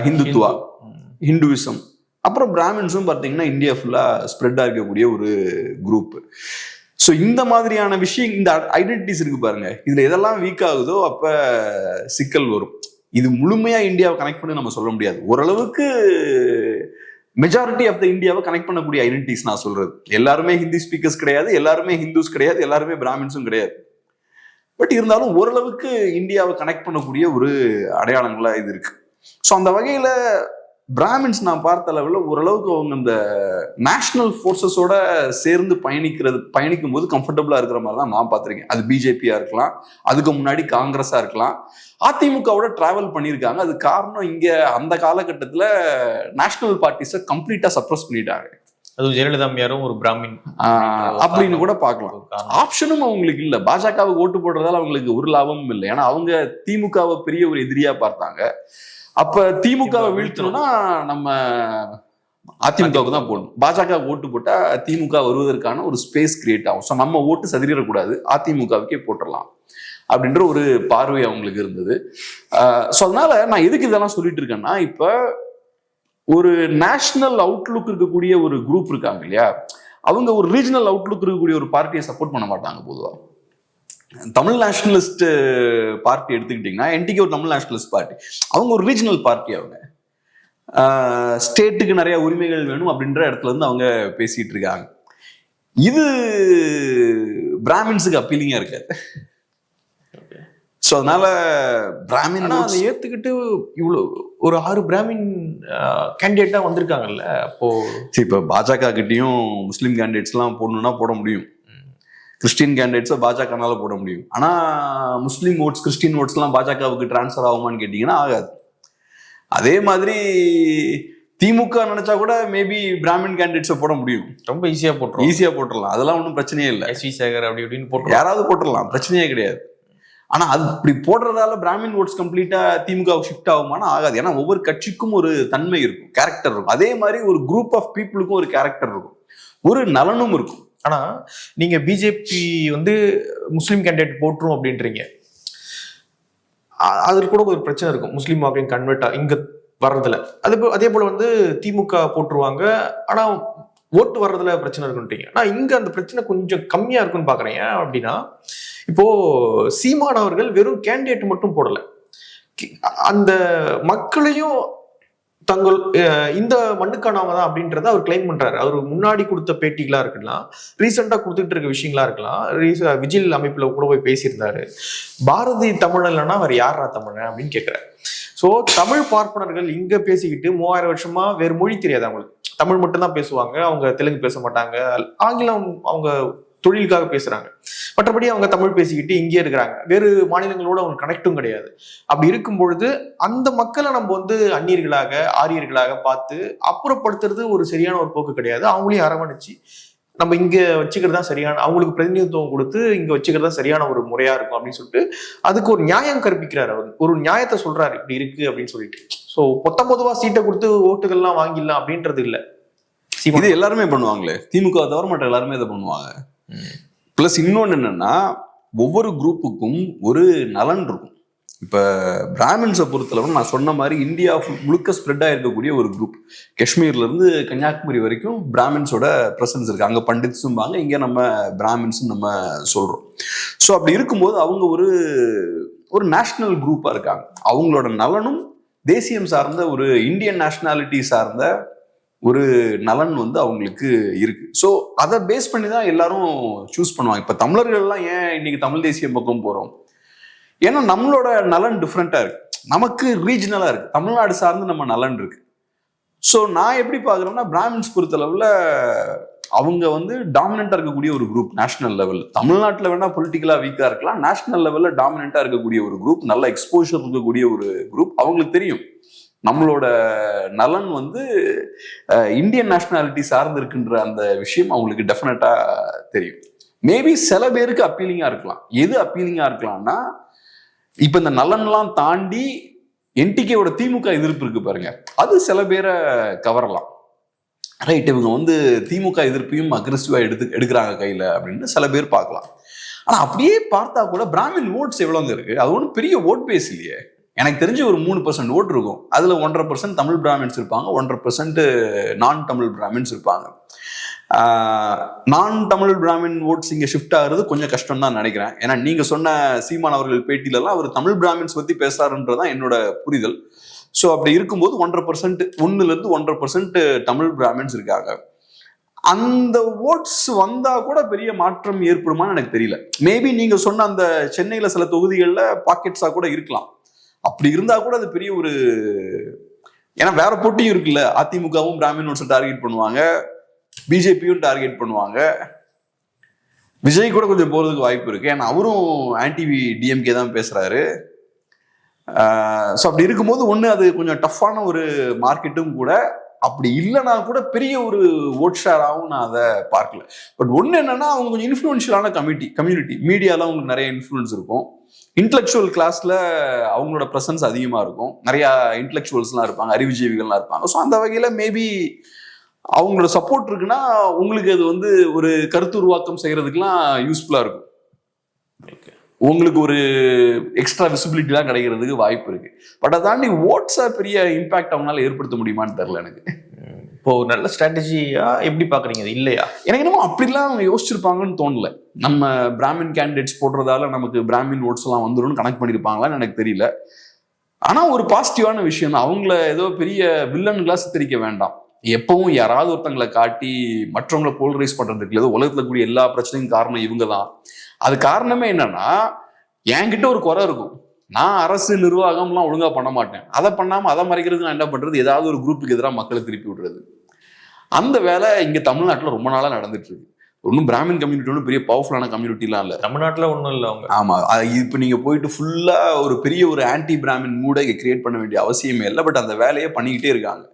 ஹிந்துத்துவா, ஹிந்துவிசம், அப்புறம் பிராமின்ஸும் பார்த்தீங்கன்னா இந்தியா ஃபுல்லா ஸ்ப்ரெட்டா இருக்கக்கூடிய ஒரு குரூப். ஸோ இந்த மாதிரியான விஷயம், இந்த ஐடென்டிட்டிஸ் இருக்கு பாருங்க, இதுல எதெல்லாம் வீக் ஆகுதோ அப்ப சிக்கல் வரும். இது முழுமையா இந்தியாவை கனெக்ட் பண்ணி நம்ம சொல்ல முடியாது. ஓரளவுக்கு மெஜாரிட்டி ஆஃப் த இந்தியாவை கனெக்ட் பண்ணக்கூடிய ஐடென்டிட்டிஸ் நான் சொல்றது. எல்லாருமே ஹிந்தி ஸ்பீக்கர்ஸ் கிடையாது, எல்லாருமே ஹிந்துஸ் கிடையாது, எல்லாருமே பிராமின்ஸும் கிடையாது. பட் இருந்தாலும் ஓரளவுக்கு இந்தியாவை கனெக்ட் பண்ணக்கூடிய ஒரு அடையாளங்களா இது இருக்கு. ஸோ அந்த வகையில பிராமின்ஸ் நான் பார்த்த அளவில் ஓரளவுக்கு அவங்க இந்த நேஷனல் ஃபோர்ஸஸோட சேர்ந்து பயணிக்கும் போது கம்ஃபர்டபுளா இருக்கிற மாதிரி தான் நான் பார்த்திருக்கேன். அது பிஜேபியா இருக்கலாம், அதுக்கு முன்னாடி காங்கிரஸா இருக்கலாம், அதிமுகவோட டிராவல் பண்ணியிருக்காங்க. அது காரணம் இங்க அந்த காலகட்டத்தில் நேஷனல் பார்ட்டிஸை கம்ப்ளீட்டா சப்ரஸ் பண்ணிட்டாங்க. அது ஜெயலலிதா அம்மையாரும் ஒரு பிராமின் அப்படின்னு கூட பார்க்கலாம். ஆப்ஷனும் அவங்களுக்கு இல்லை. பாஜகவுக்கு ஓட்டு போடுறதால அவங்களுக்கு ஒரு லாபமும் இல்லை. ஏன்னா அவங்க திமுகவை பெரிய ஒரு எதிரியா பார்த்தாங்க. அப்ப திமுகவை வீழ்த்தணும்னா நம்ம அதிமுகவுக்கு தான் போடணும். பாஜக ஓட்டு போட்டா திமுக வருவதற்கான ஒரு ஸ்பேஸ் கிரியேட் ஆகும். ஸோ நம்ம ஓட்டு சதிரிடக்கூடாது, அதிமுகவுக்கே போட்டுடலாம் அப்படின்ற ஒரு பார்வை அவங்களுக்கு இருந்தது. ஸோ அதனால நான் எதுக்கு இதெல்லாம் சொல்லிட்டு இருக்கேன்னா, இப்ப ஒரு நேஷனல் அவுட்லுக் இருக்கக்கூடிய ஒரு குரூப் இருக்காங்க இல்லையா, அவங்க ஒரு ரீஜனல் அவுட்லுக் இருக்கக்கூடிய ஒரு பார்ட்டியை சப்போர்ட் பண்ண மாட்டாங்க பொதுவாக. தமிழ் நேஷனலிஸ்ட் பார்ட்டி எடுத்துக்கிட்டீங்கன்னா என்டிகே ஒரு தமிழ் நேஷனலிஸ்ட் பார்ட்டி, அவங்க ஒரு ரீஜனல் பார்ட்டி. அவங்க ஸ்டேட்டுக்கு நிறைய உரிமைகள் வேணும் அப்படின்ற இடத்துல இருந்து அவங்க பேசிட்டு இருக்காங்க. இது பிராமின்ஸுக்கு அப்பீலிங்கா இருக்காது. ஸோ அதனால பிராமின் அதை ஏத்துக்கிட்டு இவ்வளவு ஒரு 6 பிராமின் கேண்டிடேட்டா வந்திருக்காங்கல்ல. அப்போ இப்போ பாஜக கிட்டையும் முஸ்லீம் கேண்டிடேட்ஸ் எல்லாம் போடணும்னா போட முடியும், கிறிஸ்டின் கேண்டிடேட்ஸை பாஜகனால போட முடியும். ஆனா முஸ்லீம் ஓட்ஸ் கிறிஸ்டின் ஓட்ஸ் எல்லாம் பாஜகவுக்கு டிரான்ஸ்ஃபர் ஆகுமான்னு கேட்டீங்கன்னா ஆகாது. அதே மாதிரி திமுக நினைச்சா கூட மேபி பிராமின் கேண்டிடேட்ஸை போட முடியும், ரொம்ப ஈஸியா போட்டுடலாம். அதெல்லாம் ஒன்றும் பிரச்சனையே இல்லை. எஸ்வி சேகர் அப்படி இப்படின்னு போட்டு யாராவது போட்டுடலாம், பிரச்சனையே கிடையாது. ஆனா அது இப்படி போடுறதால பிராமின் ஓட்ஸ் கம்ப்ளீட்டா திமுகவுக்கு ஷிஃப்ட் ஆகுமானா ஆகாது. ஏன்னா ஒவ்வொரு கட்சிக்கும் ஒரு தன்மை இருக்கும், கேரக்டர் இருக்கும். அதே மாதிரி ஒரு குரூப் ஆஃப் பீப்புளுக்கும் ஒரு கேரக்டர் இருக்கும், ஒரு நலனும் இருக்கும். ஆனா நீங்க பிஜேபி வந்து முஸ்லீம் கேண்டிடேட் போட்டுரும் அப்படின்றீங்க, அதுல கூட ஒரு பிரச்சனை இருக்கும். முஸ்லீம் வாக்கையும் கன்வெர்ட் இங்க வர்றதுல அதே போல வந்து திமுக போட்டுருவாங்க, ஆனா ஓட்டு வர்றதுல பிரச்சனை இருக்குன்றீங்க. ஆனா இங்க அந்த பிரச்சனை கொஞ்சம் கம்மியா இருக்குன்னு பாக்குறேன். ஏன் அப்படின்னா இப்போ சீமான் அவர்கள் வெறும் கேண்டிடேட் மட்டும் போடல, அந்த மக்களையும் தங்கள் இந்த மண்ணுக்கானவங்க தான் அப்படின்றத அவர் கிளைம் பண்றாரு. அவர் முன்னாடி கொடுத்த பேட்டிகளா இருக்கலாம், ரீசெண்டா கொடுத்துட்டு இருக்க விஷயங்களா இருக்கலாம், விஜில் அமைப்புல கூட போய் பேசியிருந்தாரு. பாரதி தமிழ் இல்லைன்னா அவர் யாரா தமிழன் அப்படின்னு கேட்கிறாரு. ஸோ தமிழ் பார்ப்பனர்கள் இங்க பேசிக்கிட்டு 3000 வருஷமா வேறு மொழி தெரியாது அவங்களுக்கு, தமிழ் மட்டும்தான் பேசுவாங்க, அவங்க தெலுங்கு பேச மாட்டாங்க, ஆங்கிலம் அவங்க தொழிலுக்காக பேசுறாங்க, மற்றபடி அவங்க தமிழ் பேசிக்கிட்டு இங்கே இருக்கிறாங்க, வேறு மாநிலங்களோட அவங்க கனெக்டும் கிடையாது. அப்படி இருக்கும் பொழுது அந்த மக்களை நம்ம வந்து அந்நியர்களாக ஆரியர்களாக பார்த்து அப்புறப்படுத்துறது ஒரு சரியான ஒரு போக்கு கிடையாது. அவங்களையும் அரவணைச்சு நம்ம இங்க வச்சுக்கிறதா சரியான, அவங்களுக்கு பிரதிநிதித்துவம் கொடுத்து இங்க வச்சுக்கிறதா சரியான ஒரு முறையா இருக்கும் அப்படின்னு சொல்லிட்டு அதுக்கு ஒரு நியாயம் கற்பிக்கிறார். அவர் ஒரு நியாயத்தை சொல்றாரு, இப்படி இருக்கு அப்படின்னு சொல்லிட்டு. ஸோ பொதுவா சீட்டை கொடுத்து ஓட்டுகள்லாம் வாங்கிடலாம் அப்படின்றது இல்லை. இது எல்லாருமே பண்ணுவாங்களே, திமுக தவிர மற்ற எல்லாருமே இதை பண்ணுவாங்க. பிளஸ் இன்னொன்னு என்னன்னா, ஒவ்வொரு குரூப்புக்கும் ஒரு நலன் இருக்கும். இப்ப பிராமின்ஸை பொறுத்தளவு நான் சொன்ன மாதிரி இந்தியா முழுக்க ஸ்ப்ரெட் ஆயிருக்கக்கூடிய ஒரு குரூப். காஷ்மீர்ல இருந்து கன்னியாகுமரி வரைக்கும் பிராமின்ஸோட பிரசன்ஸ் இருக்கு. அங்க பண்டிட்ஸும்பாங்க, இங்க நம்ம பிராமின்ஸும் நம்ம சொல்றோம். ஸோ அப்படி இருக்கும்போது அவங்க ஒரு நேஷனல் குரூப்பா இருக்காங்க. அவங்களோட நலனும் தேசியம் சார்ந்த ஒரு இந்தியன் நேஷனாலிட்டி சார்ந்த ஒரு நலன் வந்து அவங்களுக்கு இருக்கு. ஸோ அதை பேஸ் பண்ணி தான் எல்லாரும் சூஸ் பண்ணுவாங்க. இப்ப தமிழர்கள்லாம் ஏன் இன்னைக்கு தமிழ் தேசிய பக்கம் போறோம், ஏன்னா நம்மளோட நலன் டிஃப்ரெண்டா இருக்கு, நமக்கு ரீஜனலா இருக்கு, தமிழ்நாடு சார்ந்து நம்ம நலன் இருக்கு. ஸோ நான் எப்படி பாக்குறேன்னா, பிராமின்ஸ் பொறுத்தளவுல அவங்க வந்து டாமினண்டா இருக்கக்கூடிய ஒரு குரூப் நேஷனல் லெவல். தமிழ்நாட்டில் வேணா பொலிட்டிக்கலா வீக்கா இருக்கலாம், நேஷனல் லெவல்ல டாமினண்டா இருக்கக்கூடிய ஒரு குரூப், நல்ல எக்ஸ்போஷர் இருக்கக்கூடிய ஒரு குரூப். அவங்களுக்கு தெரியும் நம்மளோட நலன் வந்து இந்தியன் நேஷனாலிட்டி சார்ந்து இருக்குன்ற அந்த விஷயம் அவங்களுக்கு டெஃபினட்டா தெரியும். மேபி சில பேருக்கு அப்பீலிங்கா இருக்கலாம். எது அப்பீலிங்கா இருக்கலாம்னா, இப்ப இந்த நலன்லாம் தாண்டி என்டிகேவோட திமுக எதிர்ப்பு இருக்கு பாருங்க, அது சில பேரை கவரலாம். ரைட், இவங்க வந்து திமுக எதிர்ப்பையும் அக்ரெசிவா எடுக்கிறாங்க கையில அப்படின்னு சில பேர் பார்க்கலாம். ஆனா அப்படியே பார்த்தா கூட பிராமின் ஓட்ஸ் எவ்வளவுங்க இருக்கு, அது ஒன்றும் பெரிய ஓட் பேஸ் இல்லையே. எனக்கு தெரிஞ்சு ஒரு 3% ஓட்டு இருக்கும், அதுல 1.5% தமிழ் பிராமின்ஸ் இருப்பாங்க, 1.5% நான் தமிழ் பிராமின்ஸ் இருப்பாங்க. நான் தமிழ் பிராமின் ஓட்ஸ் இங்க ஷிஃப்ட் ஆகுறது கொஞ்சம் கஷ்டம் தான் நினைக்கிறேன். ஏன்னா நீங்க சொன்ன சீமான் அவர்கள் பேட்டியில எல்லாம் அவர் தமிழ் பிராமின்ஸ் பத்தி பேசுறாருன்றதான் என்னோட புரிதல். ஸோ அப்படி இருக்கும்போது 1.5% 1% தமிழ் பிராமின்ஸ் இருக்காங்க. அந்த ஓட்ஸ் வந்தா கூட பெரிய மாற்றம் ஏற்படுமான்னு எனக்கு தெரியல. மேபி நீங்க சொன்ன அந்த சென்னையில சில தொகுதிகளில் பாக்கெட்ஸா கூட இருக்கலாம். அப்படி இருந்தா கூட அது பெரிய ஒரு, ஏன்னா வேற போட்டியும் இருக்குல்ல, அதிமுகவும் பிராமின் ஓட்ஸை டார்கெட் பண்ணுவாங்க, பிஜேபியும் டார்கெட் பண்ணுவாங்க, விஜய் கூட கொஞ்சம் போறதுக்கு வாய்ப்பு இருக்கு, ஏன்னா அவரும் ஆன்டி டிஎம்கே தான் பேசுறாரு. ஸோ அப்படி இருக்கும்போது ஒன்று அது கொஞ்சம் டஃப்பான ஒரு மார்க்கெட்டும் கூட. அப்படி இல்லைன்னா கூட பெரிய ஒரு ஓட் ஷேராகவும் நான் அதை பார்க்கல. பட் ஒன்று என்னன்னா, அவங்க கொஞ்சம் இன்ஃப்ளூயன்ஷியலான கம்யூனிட்டி, மீடியால அவங்களுக்கு நிறைய இன்ஃப்ளூயன்ஸ் இருக்கும், இன்டலெக்சுவல் கிளாஸ்ல அவங்களோட ப்ரெசன்ஸ் அதிகமா இருக்கும், நிறைய இன்டலெக்சுவல்ஸ்லாம் இருப்பாங்க, அறிவுஜீவிகள்லாம் இருப்பாங்க. ஸோ அந்த வகையில மேபி அவங்களோட சப்போர்ட் இருக்குன்னா உங்களுக்கு அது வந்து ஒரு கருத்து உருவாக்கம் செய்யறதுக்கெல்லாம் யூஸ்ஃபுல்லா இருக்கும். உங்களுக்கு ஒரு எக்ஸ்ட்ரா விசிபிலிட்டிலாம் கிடைக்கிறதுக்கு வாய்ப்பு இருக்கு. பட் அதை தாண்டி ஓட்ஸா பெரிய இம்பாக்ட் அவங்களால ஏற்படுத்த முடியுமான்னு தெரியல எனக்கு. இப்போ ஒரு நல்ல ஸ்ட்ராட்டஜியா எப்படி பாக்குறீங்க? இது இல்லையா? எனக்கு என்னமோ அப்படிலாம் அவங்க யோசிச்சிருப்பாங்கன்னு தோணல. நம்ம பிராமின் கேண்டிடேட்ஸ் போடுறதால நமக்கு பிராமின் ஓட்ஸ் எல்லாம் வந்துடும் கனெக்ட் பண்ணிருப்பாங்களான்னு எனக்கு தெரியல. ஆனா ஒரு பாசிட்டிவான விஷயம் தான். அவங்கள ஏதோ பெரிய வில்லன்களா சித்தரிக்க வேண்டாம். எப்பவும் யாராவது ஒருத்தங்களை காட்டி மற்றவங்களை போலரைஸ் பண்றதுக்கு ஏதோ உலகத்துல கூடிய எல்லா பிரச்சனையும் காரணம் இவங்க தான். அது காரணமே என்னன்னா, என்கிட்ட ஒரு குறை இருக்கும், நான் அரசு நிர்வாகம்லாம் ஒழுங்கா பண்ண மாட்டேன், அதை பண்ணாம அதை மறைக்கிறதுக்கு நான் என்ன பண்றது, ஏதாவது ஒரு குரூப்புக்கு எதிராக மக்களை திருப்பி விடுறது. அந்த வேலை இங்க தமிழ்நாட்டுல ரொம்ப நாளா நடந்துட்டு இருக்கு. ஒன்றும் பிராமின் கம்யூனிட்டி ஒன்றும் பெரிய பவர்ஃபுல்லான கம்யூனிட்டிலாம் இல்லை தமிழ்நாட்டுல. ஒன்றும் இல்லை அவங்க. ஆமா, இப்ப நீங்க போயிட்டு ஃபுல்லா ஒரு பெரிய ஒரு ஆன்டி பிராமின் மூடை கிரியேட் பண்ண வேண்டிய அவசியமே இல்லை. பட் அந்த வேலையை பண்ணிக்கிட்டே இருக்காங்க.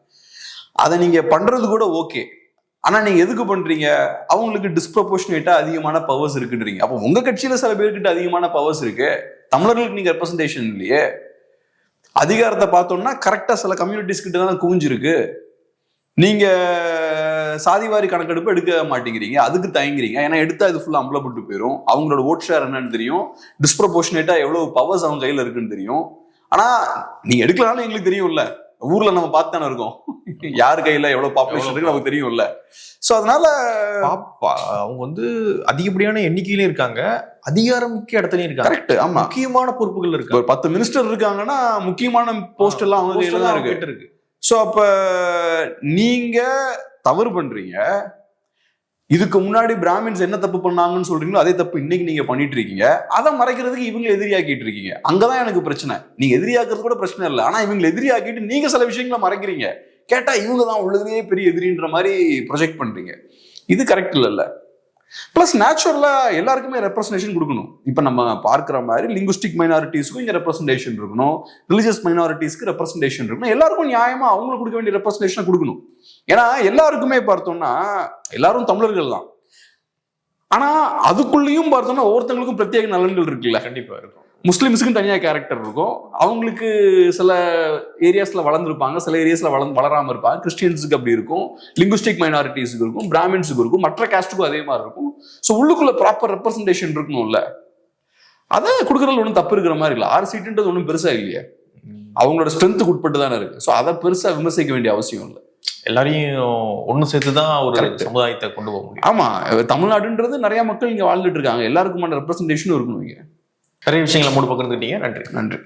அதை நீங்க பண்றது கூட ஓகே. ஆனா நீங்க எதுக்கு பண்றீங்க? அவங்களுக்கு டிஸ்ப்ரொபோர்ஷனேட்டா அதிகமான பவர்ஸ் இருக்குன்றீங்க. அப்போ உங்க கட்சியில சில பேர்கிட்ட அதிகமான பவர்ஸ் இருக்கு, தமிழர்களுக்கு நீங்க ரெப்ரசன்டேஷன் இல்லையே. அதிகாரத்தை பார்த்தோம்னா கரெக்டா சில கம்யூனிட்டிஸ் கிட்ட தான் குவிஞ்சிருக்கு. நீங்க சாதிவாரி கணக்கெடுப்பு எடுக்க மாட்டேங்கிறீங்க, அதுக்கு தயங்குறீங்க. ஏன்னா எடுத்தா இது ஃபுல்லா அம்பலப்பட்டு போயிடும். அவங்களோட ஓட் ஷேர் என்னன்னு தெரியும், டிஸ்ப்ரொபோர்ஷனேட்டா எவ்வளவு பவர்ஸ் அவங்க கையில இருக்குன்னு தெரியும். ஆனா நீங்க எடுக்கலாம்னு எங்களுக்கு தெரியும்ல, ஊர்ல நம்ம பார்த்து தானே இருக்கோம், யார் கையில எவ்வளவு பாப்புலேஷன் இருக்கு நமக்கு தெரியும்ல. சோ அதனால அவங்க வந்து அதிகப்படியான எண்ணிக்கையிலும் இருக்காங்க, அதிகாரமிக்க இடத்துலயும் இருக்காங்க. கரெக்ட். ஆமா, முக்கியமான பொறுப்புகள் இருக்கு. 10 மினிஸ்டர் இருக்காங்கன்னா முக்கியமான போஸ்ட் எல்லாம் அவங்க கையில தான் இருக்கு. சோ அப்ப நீங்க தவறு பண்றீங்க. இதுக்கு முன்னாடி பிராமின்ஸ் என்ன தப்பு பண்ணாங்கன்னு சொல்றீங்களோ அதே தப்பு இன்னைக்கு நீங்க பண்ணிட்டு இருக்கீங்க. அதை மறைக்கிறதுக்கு இவங்க எதிரியாக்கிட்டு இருக்கீங்க. அங்கதான் எனக்கு பிரச்சனை. நீங்க எதிரியாக்குறது கூட பிரச்சனை இல்லை, ஆனா இவங்களை எதிரியாக்கிட்டு நீங்க சில விஷயங்களை மறைக்கிறீங்க. கேட்டா இவங்க தான் உள்ளதுலேயே பெரிய எதிரின்ற மாதிரி ப்ரொஜெக்ட் பண்றீங்க. இது கரெக்ட் இல்லைல்ல. பிளஸ் நேச்சுரலா எல்லாருக்குமே ரெப்ரஸன்டேஷன் கொடுக்கணும். இப்ப நம்ம பார்க்கிற மாதிரி லிங்குஸ்டிக் மைனாரிட்டிஸ்க்கும் இங்க ரெப்ரஸன்டேஷன் இருக்கணும், ரிலிஜியஸ் மைனாரிட்டிஸ்க்கு ரெப்ரஸன்டேஷன் இருக்கணும். எல்லாருக்கும் நியாயமா அவங்களுக்கு கொடுக்க வேண்டிய ரெப்ரஸன்டேஷன் கொடுக்கணும். ஏன்னா எல்லாருக்குமே பார்த்தோம்னா எல்லாரும் தமிழர்கள் தான். ஆனா அதுக்குள்ளேயும் பார்த்தோம்னா ஒவ்வொருத்தங்களுக்கும் பிரத்யேக நலன்கள் இருக்குல்ல. கண்டிப்பா இருக்கும். முஸ்லிம்ஸுக்கும் தனியாக கேரக்டர் இருக்கும். அவங்களுக்கு சில ஏரியாஸ்ல வளர்ந்துருப்பாங்க, சில ஏரியாஸ்ல வளராம இருப்பாங்க. கிறிஸ்டியன்ஸுக்கு அப்படி இருக்கும், லிங்குஸ்டிக் மைனாரிட்டிஸுக்கு இருக்கும், பிராமின்ஸுக்கு இருக்கும், மற்ற காஸ்ட்டுக்கும் அதே மாதிரி இருக்கும். ஸோ உள்ளுக்குள்ள ப்ராப்பர் ரெப்ரஸன்டேஷன் இருக்கணும்ல. அதை கொடுக்கறதுல ஒன்றும் தப்பு இருக்கிற மாதிரி இல்லை. 6 சீட்டுன்றது ஒன்றும் பெருசா இல்லையே, அவங்களோட ஸ்ட்ரென்த்துக்கு உட்பட்டு தானே இருக்கு. ஸோ அதை பெருசா விமர்சிக்க வேண்டிய அவசியம் இல்லை. எல்லாரையும் ஒன்னு சேர்த்துதான் ஒரு சமுதாயத்தை கொண்டு போக முடியும். ஆமா, தமிழ்நாடுன்றது நிறைய மக்கள் இங்க வாழ்ந்துட்டு இருக்காங்க, எல்லாருக்குமான ரெப்ரஸன்டேஷனும் இருக்கணும். இங்க நிறைய விஷயங்களை மூடு பகிர்ந்துக்கிட்டீங்க. நன்றி. நன்றி.